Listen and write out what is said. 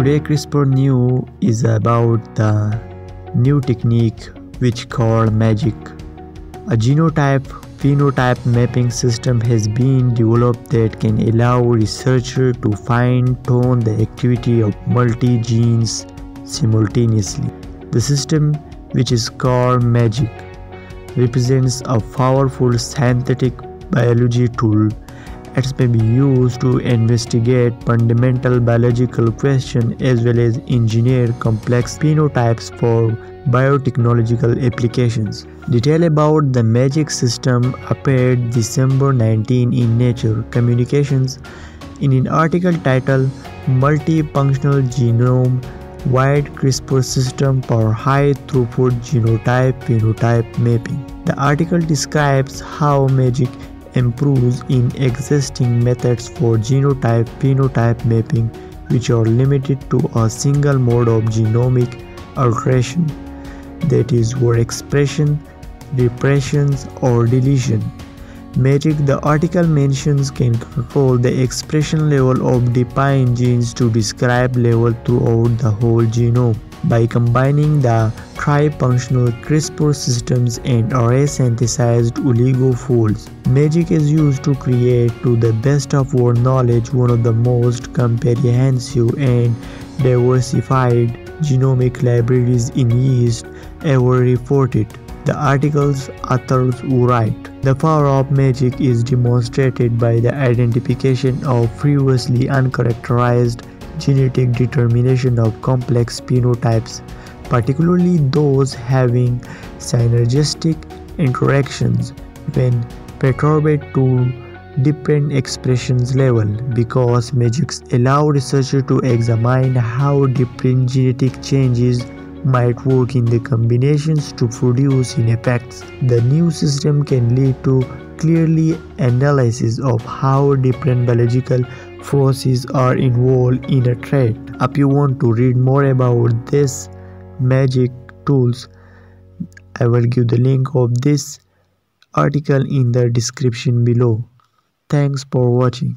Today CRISPR New is about the new technique which called MAGIC. A genotype-phenotype mapping system has been developed that can allow researchers to fine-tune the activity of multi-genes simultaneously. The system, which is called MAGIC, represents a powerful synthetic biology tool. It may be used to investigate fundamental biological questions as well as engineer complex phenotypes for biotechnological applications. Detail about the MAGIC system appeared December 19 in Nature Communications in an article titled Multifunctional Genome-Wide CRISPR System for High-Throughput Genotype-Phenotype Mapping. The article describes how MAGIC improves in existing methods for genotype-phenotype mapping, which are limited to a single mode of genomic alteration, that is, for expression, repressions, or deletion. MAGIC, the article mentions, can control the expression level of defined genes to describe level throughout the whole genome. By combining the tri-functional CRISPR systems and array-synthesized oligofolds, MAGIC is used to create, to the best of our knowledge, one of the most comprehensive and diversified genomic libraries in yeast ever reported. The article's authors write, "The power of MAGIC is demonstrated by the identification of previously uncharacterized genetic determination of complex phenotypes, particularly those having synergistic interactions when perturbed to different expressions level, because MAGIC allow researchers to examine how different genetic changes might work in the combinations to produce in effects. The new system can lead to clearly analysis of how different biological processes are involved in a trait." If you want to read more about this MAGIC tools, I will give the link of this article in the description below. Thanks for watching.